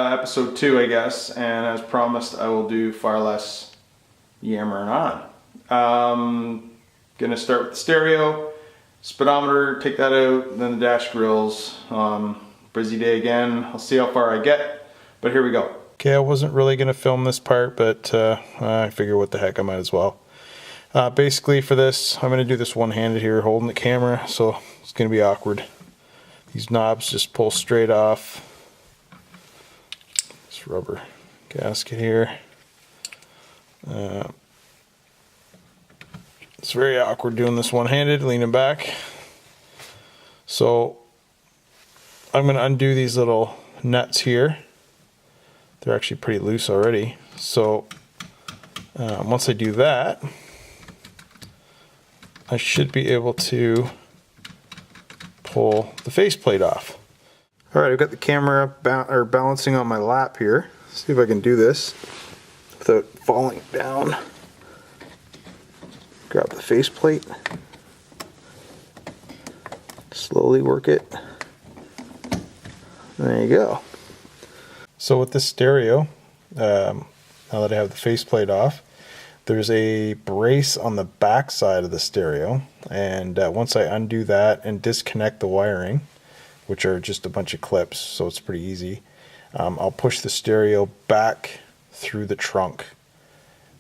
Episode 2, I guess, and as promised, I will do far less yammering on. Gonna start with the stereo, speedometer, take that out, then the dash grills. Busy day again. I'll see how far I get, but here we go. Okay, I wasn't really gonna film this part, but I figure what the heck, I might as well. Basically for this, I'm gonna do this one-handed here, holding the camera, so it's gonna be awkward. These knobs just pull straight off. This rubber gasket here. It's very awkward doing this one-handed, leaning back. So I'm going to undo these little nuts here. They're actually pretty loose already. So once I do that, I should be able to pull the faceplate off. Alright, I've got the camera balancing on my lap here. Let's see if I can do this without falling down. Grab the faceplate, slowly work it. There you go. So with this stereo, now that I have the faceplate off, there's a brace on the back side of the stereo, and once I undo that and disconnect the wiring, which are just a bunch of clips, so it's pretty easy, I'll push the stereo back through the trunk.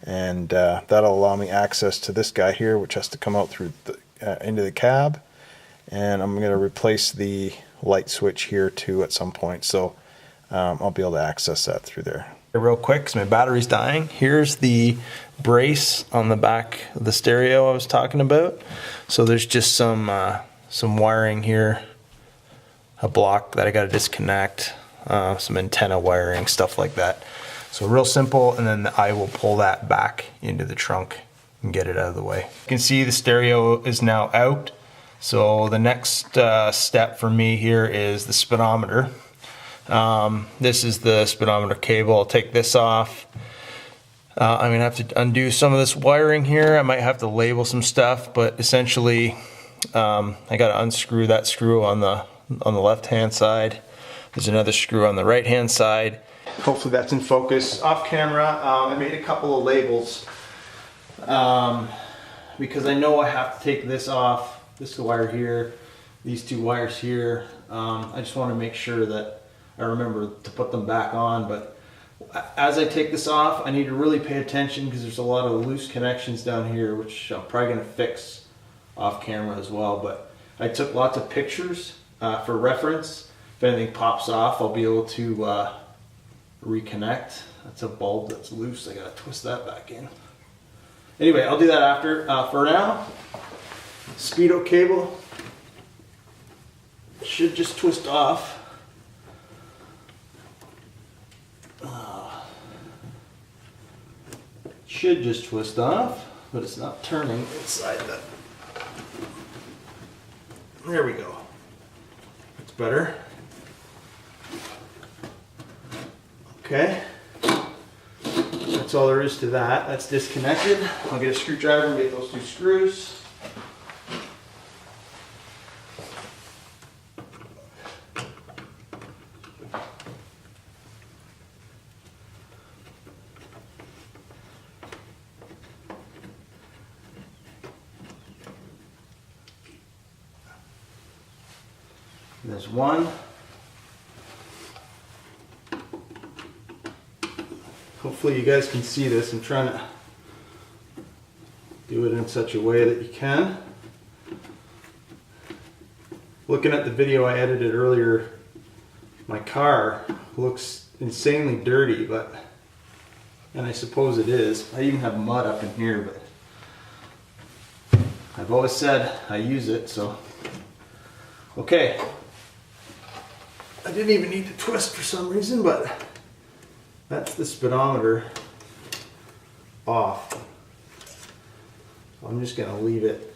And that'll allow me access to this guy here, which has to come out through the, into the cab. And I'm going to replace the light switch here too at some point, so I'll be able to access that through there. Real quick, because my battery's dying. Here's the brace on the back of the stereo I was talking about. So there's just some wiring here, a block that I got to disconnect, some antenna wiring, stuff like that. So real simple, and then I will pull that back into the trunk and get it out of the way. You can see the stereo is now out. So the next step for me here is the speedometer. This is the speedometer cable. I'll take this off. I'm gonna have to undo some of this wiring here. I might have to label some stuff, but essentially I gotta unscrew that screw on the left-hand side. There's another screw on the right-hand side. Hopefully that's in focus. Off camera, I made a couple of labels because I know I have to take this off, this wire here, these two wires here. I just want to make sure that I remember to put them back on, but as I take this off, I need to really pay attention because there's a lot of loose connections down here, which I'm probably going to fix off camera as well. But I took lots of pictures for reference. If anything pops off, I'll be able to reconnect. That's a bulb that's loose. I gotta twist that back in. Anyway, I'll do that after. For now, speedo cable should just twist off. Should just twist off, but it's not turning inside that. There we go. That's better. Okay, that's all there is to that. That's disconnected. I'll get a screwdriver and get those two screws. There's one. Hopefully you guys can see this. I'm trying to do it in such a way that you can. Looking at the video I edited earlier, my car looks insanely dirty, and I suppose it is. I even have mud up in here, but I've always said I use it, so. Okay. I didn't even need to twist for some reason, but that's the speedometer off. So I'm just going to leave it.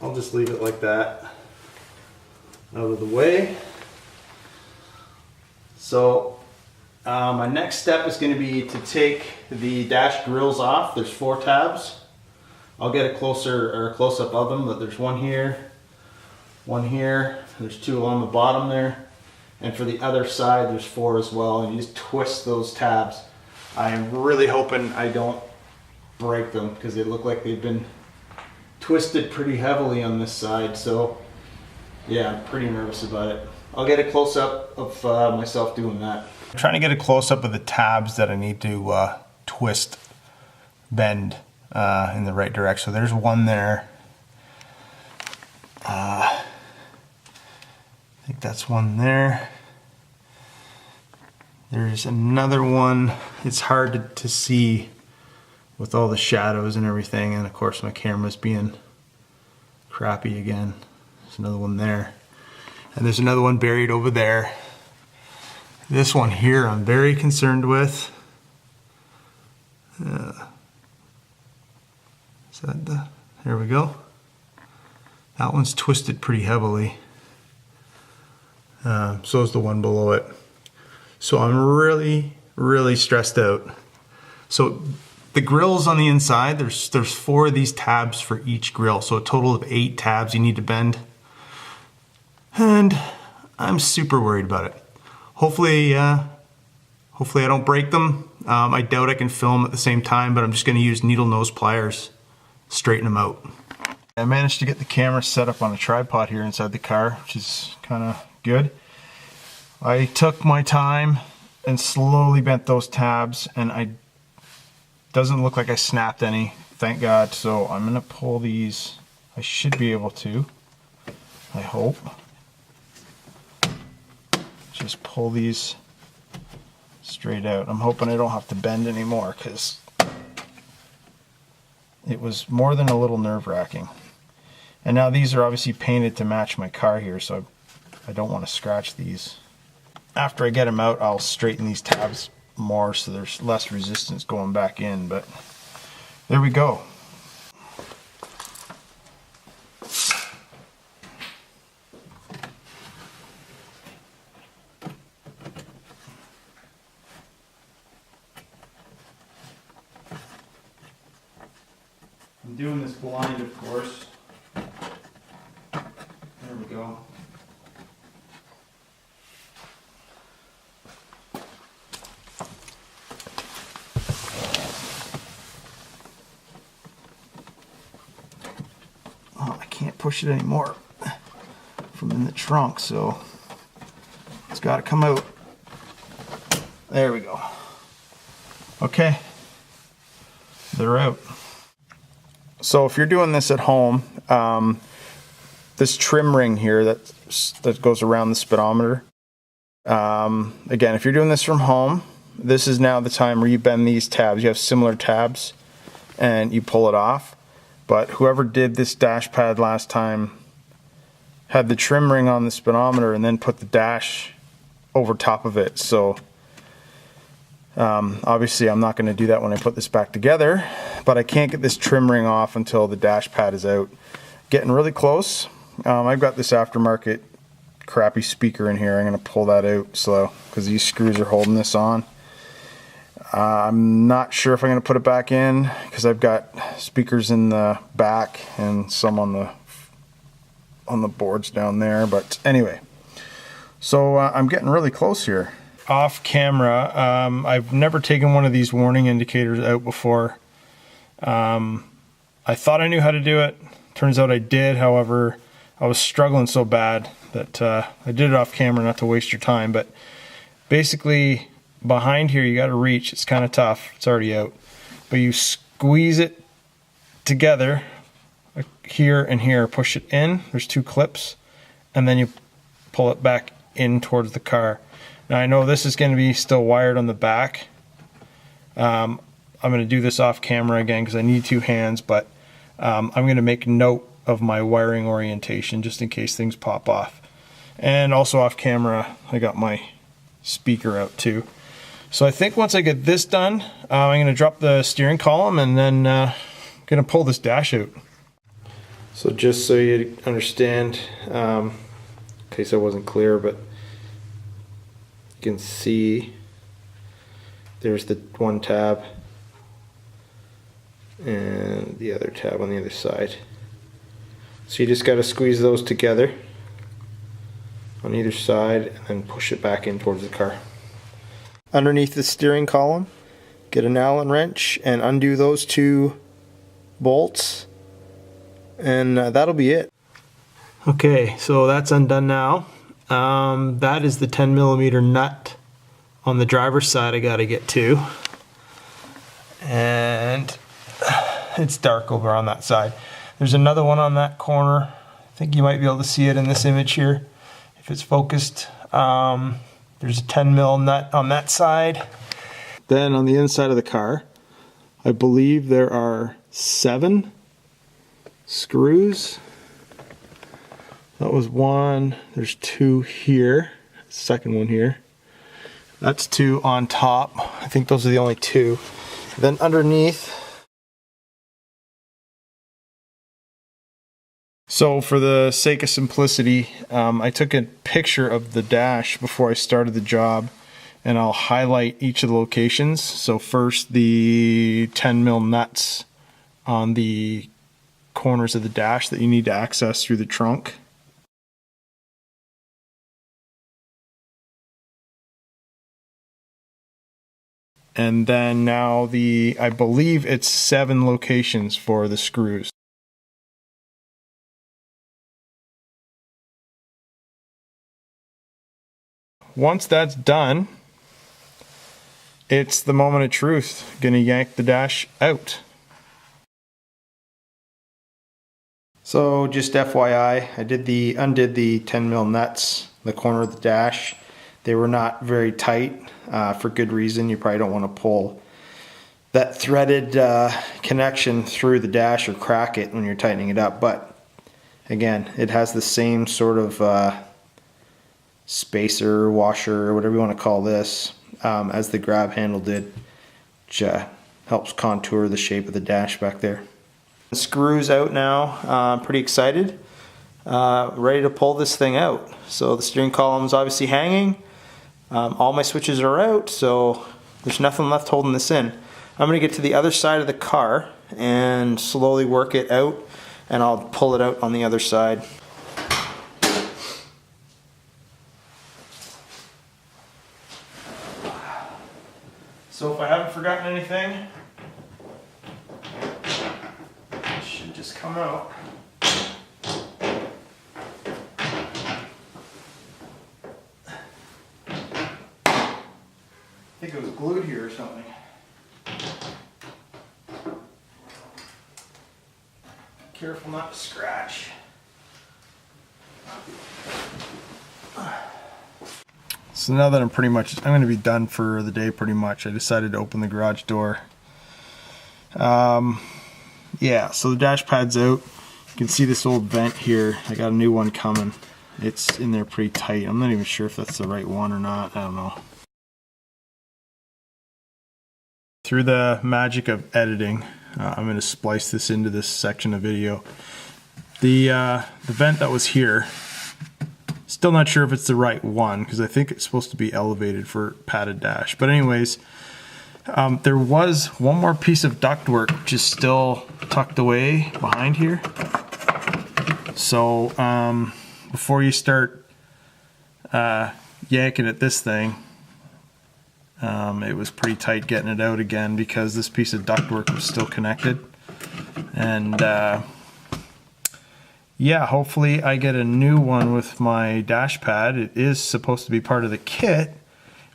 I'll just leave it like that, out of the way. So my next step is going to be to take the dash grills off. There's 4 tabs. I'll get a close up of them, but there's one here, and there's 2 along the bottom there, And for the other side, there's 4 as well, and you just twist those tabs. I am really hoping I don't break them because they look like they've been twisted pretty heavily on this side. So yeah, I'm pretty nervous about it. I'll get a close-up of myself doing that. I'm trying to get a close-up of the tabs that I need to twist, bend in the right direction. So there's one there. I think that's one there. There's another one. It's hard to see with all the shadows and everything, and of course my camera's being crappy again. There's another one there. And there's another one buried over there. This one here I'm very concerned with. Is that the, there we go. That one's twisted pretty heavily. So is the one below it. So I'm really stressed out. So the grills on the inside, there's 4 of these tabs for each grill. So a total of 8 tabs you need to bend. And I'm super worried about it. Hopefully I don't break them. I doubt I can film at the same time, but I'm just gonna use needle nose pliers, straighten them out. I managed to get the camera set up on a tripod here inside the car, which is kind of good. I took my time and slowly bent those tabs, and doesn't look like I snapped any, thank God. So I'm gonna pull these. I should be able to, I hope. Just pull these straight out. I'm hoping I don't have to bend anymore because it was more than a little nerve-wracking. And now these are obviously painted to match my car here, so I don't want to scratch these. After I get them out, I'll straighten these tabs more so there's less resistance going back in, but there we go. I'm doing this blind, of course. There we go. Oh, I can't push it anymore from in the trunk, so it's got to come out. There we go. Okay, they're out. So if you're doing this at home, this trim ring here that goes around the speedometer, again, if you're doing this from home, this is now the time where you bend these tabs. You have similar tabs and you pull it off. But whoever did this dash pad last time had the trim ring on the speedometer and then put the dash over top of it. So obviously I'm not going to do that when I put this back together, but I can't get this trim ring off until the dash pad is out. Getting really close. I've got this aftermarket crappy speaker in here. I'm going to pull that out slow because these screws are holding this on. I'm not sure if I'm going to put it back in because I've got speakers in the back and some on the boards down there. But anyway, so I'm getting really close here. Off camera, I've never taken one of these warning indicators out before. I thought I knew how to do it. Turns out I did. However, I was struggling so bad that I did it off camera not to waste your time. But basically, behind here you got to reach. It's kind of tough. It's already out. But you squeeze it together here and here. Push it in. There's 2 clips. And then you pull it back in towards the car. Now I know this is going to be still wired on the back. I'm going to do this off camera again because I need 2 hands, but I'm going to make note of my wiring orientation just in case things pop off. And also off camera, I got my speaker out too. So I think once I get this done, I'm going to drop the steering column and then going to pull this dash out. So just so you understand, in case I wasn't clear, but you can see there's the one tab and the other tab on the other side. So you just got to squeeze those together on either side and then push it back in towards the car. Underneath the steering column, get an Allen wrench and undo those two bolts, and that'll be it. Okay, so that's undone now. That is the 10mm nut on the driver's side I gotta get to. And it's dark over on that side. There's another one on that corner. I think you might be able to see it in this image here if it's focused. There's a 10mm nut on that side. Then on the inside of the car, I believe there are 7 screws. That was one. There's 2 here. Second one here. That's 2 on top. I think those are the only 2. Then underneath. So for the sake of simplicity, I took a picture of the dash before I started the job, and I'll highlight each of the locations. So first, the 10mm nuts on the corners of the dash that you need to access through the trunk. And then now I believe it's 7 locations for the screws. Once that's done, it's the moment of truth. Gonna yank the dash out. So just FYI, I undid the 10mm nuts, the corner of the dash. They were not very tight, for good reason. You probably don't want to pull that threaded connection through the dash or crack it when you're tightening it up. But again, it has the same sort of spacer, washer, whatever you want to call this, as the grab handle did, which helps contour the shape of the dash back there. The screws out now. I'm pretty excited, ready to pull this thing out. So the steering column is obviously hanging. All my switches are out, so there's nothing left holding this in. I'm going to get to the other side of the car and slowly work it out, and I'll pull it out on the other side. So if I haven't forgotten anything, it should just come out. I think it was glued here or something. Careful not to scratch. So now that I'm going to be done for the day pretty much, I decided to open the garage door. Yeah, so the dash pad's out. You can see this old vent here. I got a new one coming. It's in there pretty tight. I'm not even sure if that's the right one or not. I don't know. Through the magic of editing, I'm going to splice this into this section of video. The vent that was here, still not sure if it's the right one because I think it's supposed to be elevated for padded dash. But anyways, there was one more piece of ductwork which is still tucked away behind here. So before you start yanking at this thing, it was pretty tight getting it out again because this piece of ductwork was still connected. And yeah, hopefully I get a new one with my dash pad. It is supposed to be part of the kit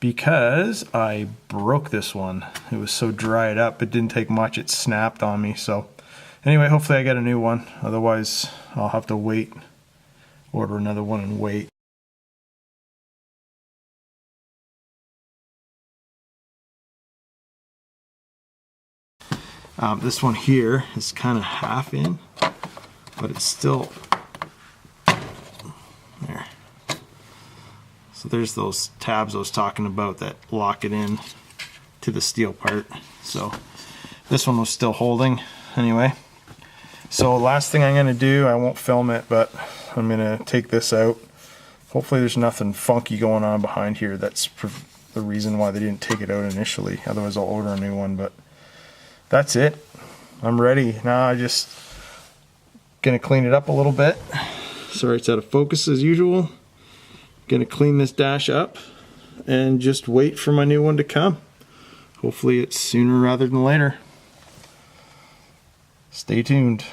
because I broke this one. It was so dried up, it didn't take much, it snapped on me. So anyway, hopefully I get a new one. Otherwise I'll have to wait, order another one and wait. This one here is kind of half in, but it's still there. So there's those tabs I was talking about that lock it in to the steel part. So this one was still holding anyway. So last thing I'm going to do, I won't film it, but I'm going to take this out. Hopefully there's nothing funky going on behind here. That's the reason why they didn't take it out initially. Otherwise I'll order a new one, but that's it. I'm ready. Now I'm just gonna clean it up a little bit. Sorry it's out of focus as usual. Gonna clean this dash up and just wait for my new one to come. Hopefully it's sooner rather than later. Stay tuned.